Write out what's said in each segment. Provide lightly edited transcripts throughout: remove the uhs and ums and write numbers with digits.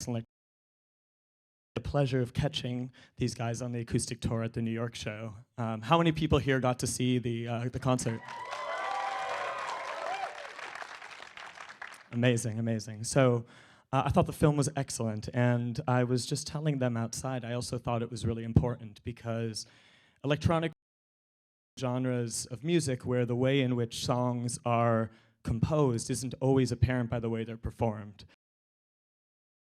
like the pleasure of catching these guys on the acoustic tour at the New York show. How many people here got to see the concert? Amazing, amazing. So I thought the film was excellent, and I was just telling them outside, I also thought it was really important because electronic genres of music where the way in which songs are composed isn't always apparent by the way they're performed.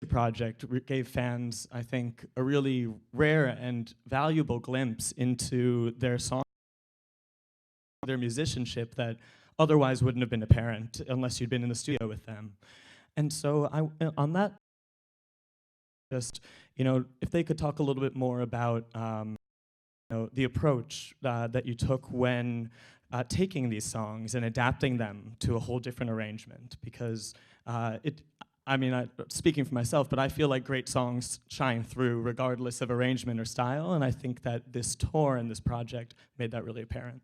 The project gave fans, I think, a really rare and valuable glimpse into their song, their musicianship that otherwise wouldn't have been apparent unless you'd been in the studio with them. And so on that, just, if they could talk a little bit more about the approach that you took when taking these songs and adapting them to a whole different arrangement, because speaking for myself, but I feel like great songs shine through regardless of arrangement or style, and I think that this tour and this project made that really apparent.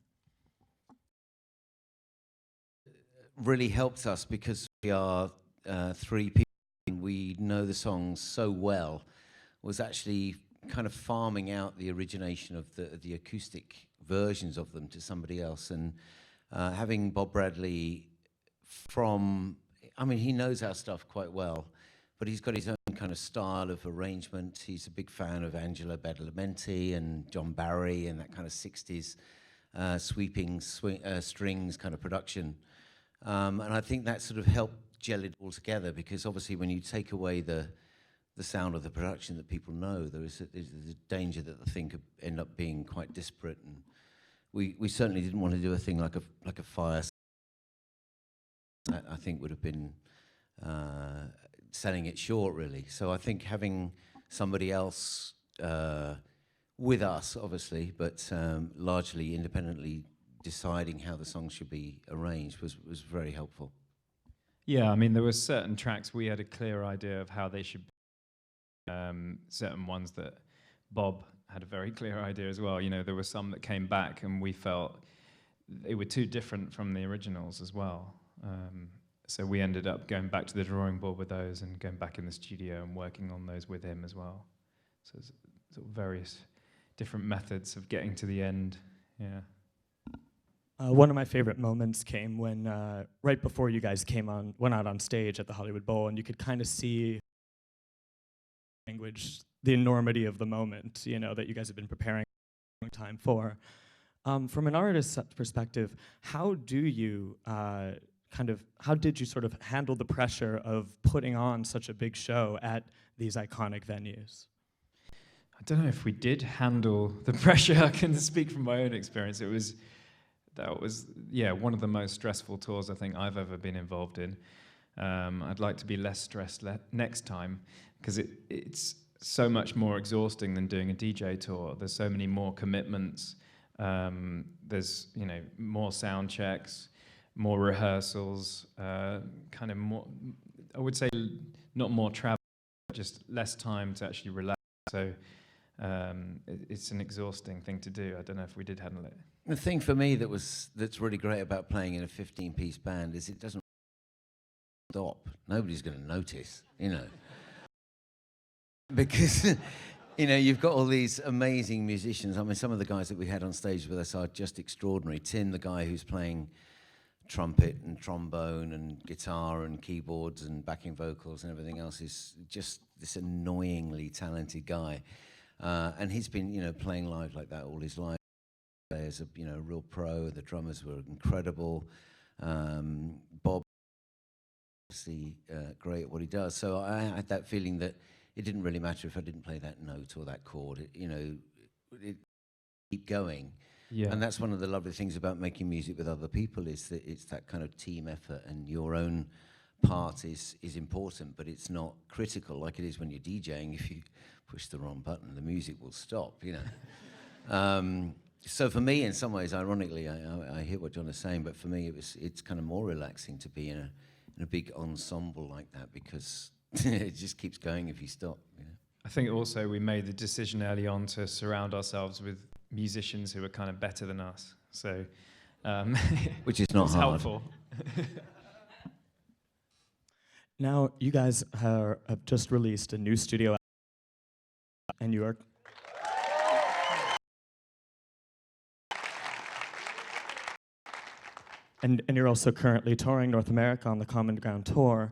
Really helped us because we are three people. We know the songs so well. Was actually kind of farming out the origination of the acoustic versions of them to somebody else, and having Bob Bradley he knows our stuff quite well, but he's got his own kind of style of arrangement. He's a big fan of Angelo Badalamenti and John Barry and that kind of 60s sweeping strings kind of production. And I think that sort of helped gel it all together, because obviously when you take away the sound of the production that people know, there's a danger that the thing could end up being quite disparate. And we certainly didn't want to do a thing like a fire. That I think would have been selling it short, really. So I think having somebody else with us, obviously, but largely independently deciding how the song should be arranged was very helpful. Yeah, I mean, there were certain tracks we had a clear idea of how they should be. Certain ones that Bob had a very clear idea as well. There were some that came back and we felt they were too different from the originals as well. So we ended up going back to the drawing board with those and going back in the studio and working on those with him as well. So it's sort of various different methods of getting to the end. Yeah. One of my favorite moments came when, right before you guys went out on stage at the Hollywood Bowl, and you could kind of see language, the enormity of the moment, that you guys have been preparing a long time for. From an artist's perspective, how did you sort of handle the pressure of putting on such a big show at these iconic venues? I don't know if we did handle the pressure. I can speak from my own experience. That was one of the most stressful tours I think I've ever been involved in. I'd like to be less stressed next time, because it's so much more exhausting than doing a DJ tour. There's so many more commitments. There's more sound checks, more rehearsals, kind of more, I would say not more travel, just less time to actually relax. So it's an exhausting thing to do. I don't know if we did handle it. The thing for me that's really great about playing in a 15-piece band is it doesn't stop. Nobody's going to notice, because you've got all these amazing musicians. I mean, some of the guys that we had on stage with us are just extraordinary. Tim, the guy who's playing trumpet and trombone and guitar and keyboards and backing vocals and everything else, is just this annoyingly talented guy. And he's been, playing live like that all his life. As a real pro. The drummers were incredible. Bob, obviously, great at what he does. So I had that feeling that it didn't really matter if I didn't play that note or that chord. It keep going. Yeah. And that's one of the lovely things about making music with other people, is that it's that kind of team effort, and your own part is important, but it's not critical like it is when you're DJing. If you push the wrong button, the music will stop. So for me, in some ways, ironically, I hear what John is saying, but for me, it's kind of more relaxing to be in a big ensemble like that, because it just keeps going if you stop. I think also we made the decision early on to surround ourselves with musicians who are kind of better than us. So, which is not hard. Helpful. Now, you guys have just released a new studio album, and you are and you're also currently touring North America on the Common Ground tour.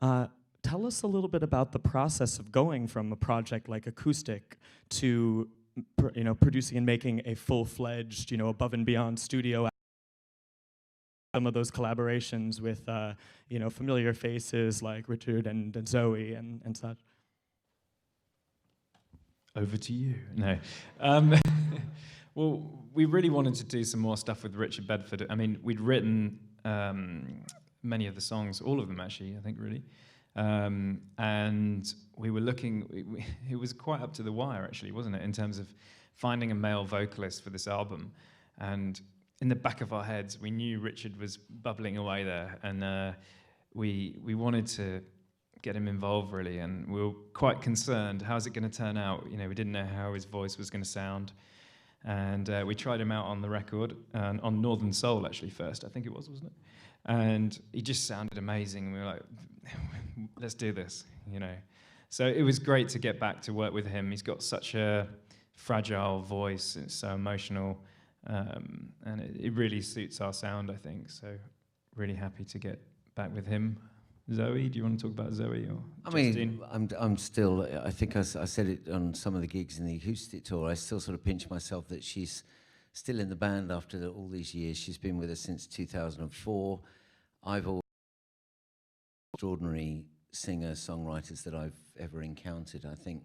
Tell us a little bit about the process of going from a project like Acoustic to producing and making a full-fledged, above and beyond studio. Some of those collaborations with familiar faces like Richard and Zoe and such. Over to you. No. Well, we really wanted to do some more stuff with Richard Bedford. I mean, we'd written many of the songs, all of them actually, I think, really. And we were looking, it was quite up to the wire, actually, wasn't it, in terms of finding a male vocalist for this album. And in the back of our heads, we knew Richard was bubbling away there, and we wanted to get him involved, really, and we were quite concerned, how's it going to turn out? We didn't know how his voice was going to sound. And we tried him out on the record, on Northern Soul, actually, first, I think it was, wasn't it? And he just sounded amazing, and we were like, let's do this, So it was great to get back to work with him. He's got such a fragile voice, it's so emotional, and it really suits our sound, I think, so really happy to get back with him. Zoe, do you want to talk about Zoe or Justine? I'm still, I think I said it on some of the gigs in the acoustic tour, I still sort of pinch myself that she's still in the band after all these years. She's been with us since 2004. I've always extraordinary singer-songwriters that I've ever encountered. I think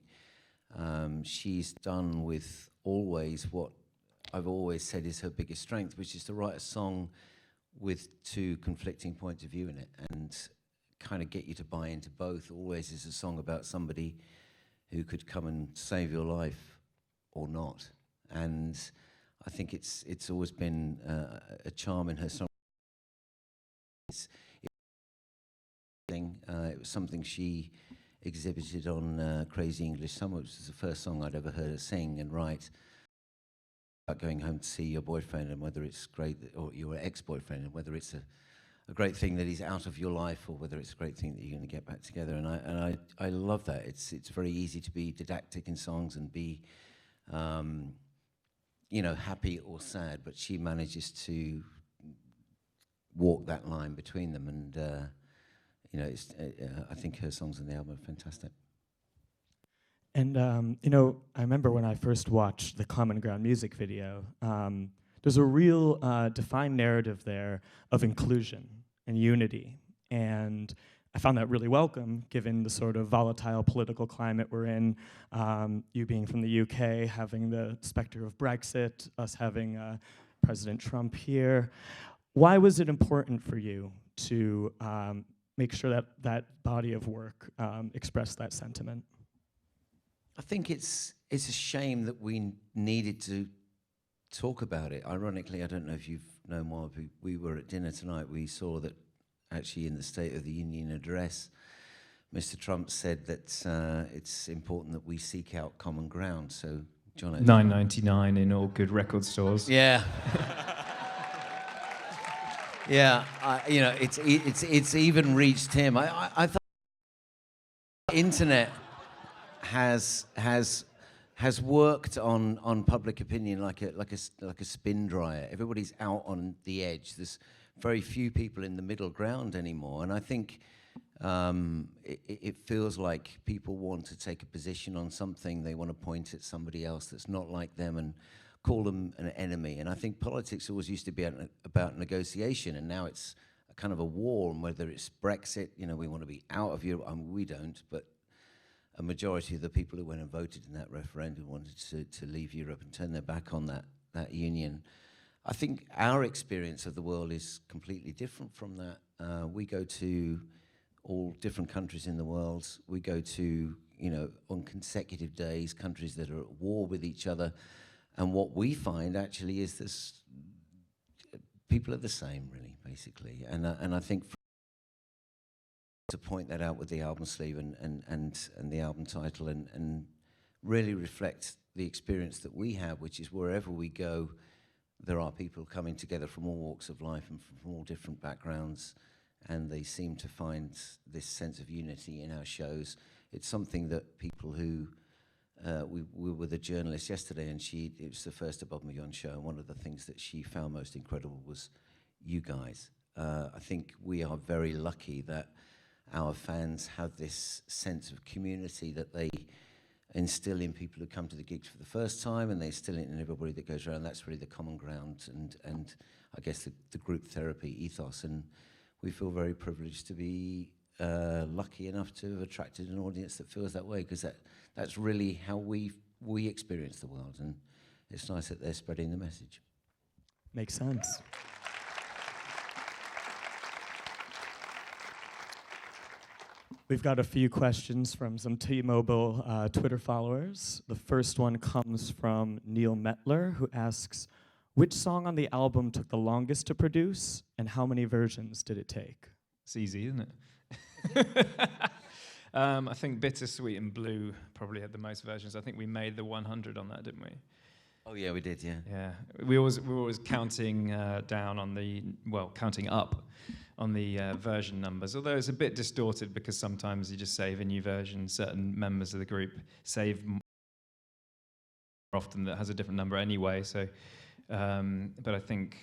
she's done with always what I've always said is her biggest strength, which is to write a song with two conflicting points of view in it and kind of get you to buy into both. Always is a song about somebody who could come and save your life or not. And I think it's always been a charm in her song. It was something she exhibited on Crazy English Summer, which was the first song I'd ever heard her sing and write about going home to see your boyfriend and whether it's great, or your ex-boyfriend, and whether it's a great thing that he's out of your life or whether it's a great thing that you're going to get back together. And I love that. It's very easy to be didactic in songs and be happy or sad, but she manages to walk that line between them, and I think her songs on the album are fantastic. And I remember when I first watched the Common Ground music video, there's a real defined narrative there of inclusion and unity, and I found that really welcome, given the sort of volatile political climate we're in, you being from the UK, having the specter of Brexit, us having President Trump here. Why was it important for you to make sure that that body of work expressed that sentiment? I think it's a shame that we needed to talk about it. Ironically, I don't know if you've known while we were at dinner tonight, we saw that actually in the State of the Union address, Mr. Trump said that it's important that we seek out common ground. So, John, $9.99 in all good record stores. Yeah. Yeah, it's even reached him. I thought the internet has worked on public opinion like a spin dryer. Everybody's out on the edge. There's very few people in the middle ground anymore, and I think it feels like people want to take a position on something. They want to point at somebody else that's not like them and call them an enemy. And I think politics always used to be about negotiation, and now it's a kind of a war. And whether it's Brexit, we want to be out of Europe. We don't, but a majority of the people who went and voted in that referendum wanted to leave Europe and turn their back on that union. I think our experience of the world is completely different from that. We go to all different countries in the world. We go to, on consecutive days, countries that are at war with each other. And what we find actually is this: people are the same, really, basically. And I think to point that out with the album sleeve and the album title and really reflect the experience that we have, which is wherever we go, there are people coming together from all walks of life and from all different backgrounds, and they seem to find this sense of unity in our shows. It's something that people who we were with a journalist yesterday, and it was the first Above and Beyond show, and one of the things that she found most incredible was you guys. I think we are very lucky that our fans have this sense of community that they instill in people who come to the gigs for the first time, and they instill it in everybody that goes around. That's really the common ground, and I guess the group therapy ethos. And we feel very privileged to be lucky enough to have attracted an audience that feels that way, because that's really how we experience the world, and it's nice that they're spreading the message. Makes sense. We've got a few questions from some T-Mobile Twitter followers. The first one comes from Neil Metler, who asks, which song on the album took the longest to produce, and how many versions did it take? It's easy, isn't it? I think Bittersweet and Blue probably had the most versions. I think we made the 100 on that, didn't we? Oh yeah, we did, yeah. Yeah, we were always counting down on counting up on the version numbers, although it's a bit distorted because sometimes you just save a new version. Certain members of the group save more often that has a different number anyway. So, but I think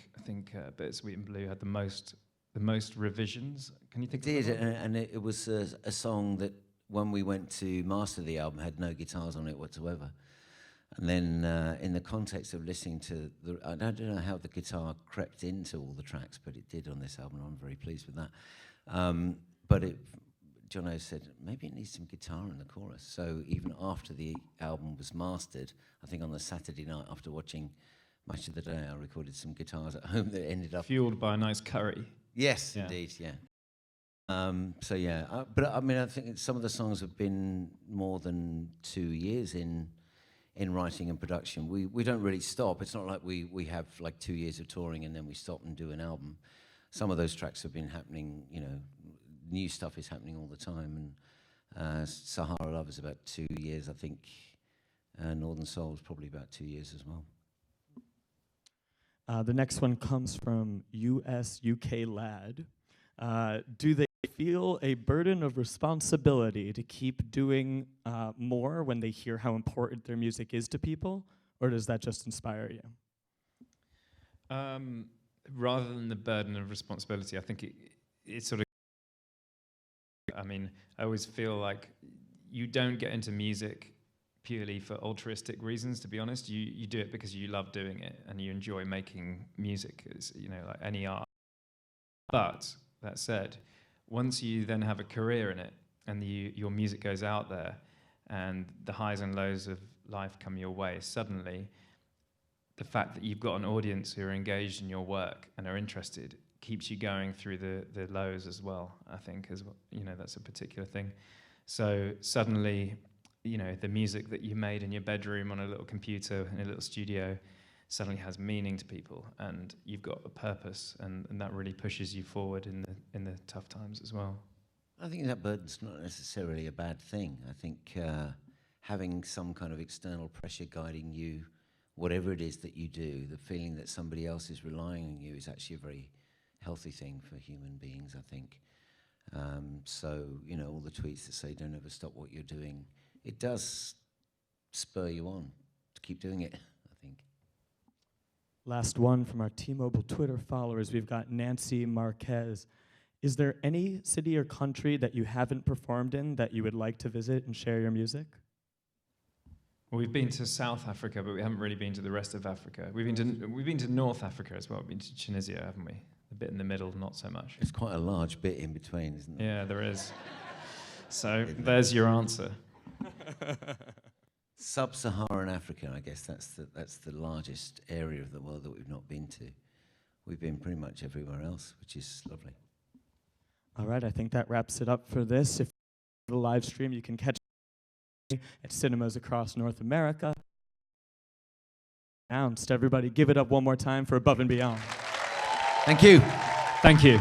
Bittersweet and Blue had the most revisions. Can you think? It did, and it was a song that when we went to master the album had no guitars on it whatsoever. And then in the context of listening to I don't know how the guitar crept into all the tracks, but it did on this album, and I'm very pleased with that. But Jono said, maybe it needs some guitar in the chorus. So even after the album was mastered, I think on the Saturday night after watching Match of the Day, I recorded some guitars at home that ended up... Fueled by a nice curry. Yes, yeah. Indeed, yeah. So yeah, but I mean, I think some of the songs have been more than 2 years in writing and production. We don't really stop. It's not like we have like 2 years of touring and then we stop and do an album. Some of those tracks have been happening, new stuff is happening all the time. And Sahara Love is about 2 years, I think. Northern Soul is probably about 2 years as well. The next one comes from US-UK Lad. Do they feel a burden of responsibility to keep doing more when they hear how important their music is to people, or does that just inspire you? Rather than the burden of responsibility, I think it sort of... I mean, I always feel like you don't get into music purely for altruistic reasons, to be honest. You do it because you love doing it and you enjoy making music, like any art. But that said, once you then have a career in it and your music goes out there and the highs and lows of life come your way, suddenly the fact that you've got an audience who are engaged in your work and are interested keeps you going through the lows as well, I think, that's a particular thing. So suddenly, the music that you made in your bedroom on a little computer in a little studio suddenly has meaning to people, and you've got a purpose, and that really pushes you forward in the tough times as well. I think that burden's not necessarily a bad thing. I think having some kind of external pressure guiding you, whatever it is that you do, the feeling that somebody else is relying on you is actually a very healthy thing for human beings, I think. So, all the tweets that say don't ever stop what you're doing, it does spur you on to keep doing it, I think. Last one from our T-Mobile Twitter followers. We've got Nancy Marquez. Is there any city or country that you haven't performed in that you would like to visit and share your music? Well, we've been to South Africa, but we haven't really been to the rest of Africa. We've been to North Africa as well. We've been to Tunisia, haven't we? A bit in the middle, not so much. It's quite a large bit in between, isn't there? Yeah, there is. So there's your answer. Sub-Saharan Africa, I guess that's the largest area of the world that we've not been to. We've been pretty much everywhere else, which is lovely. All right, I think that wraps it up for this. If you the live stream, you can catch it at cinemas across North America. Announced. Everybody give it up one more time for Above and Beyond. Thank you. Thank you.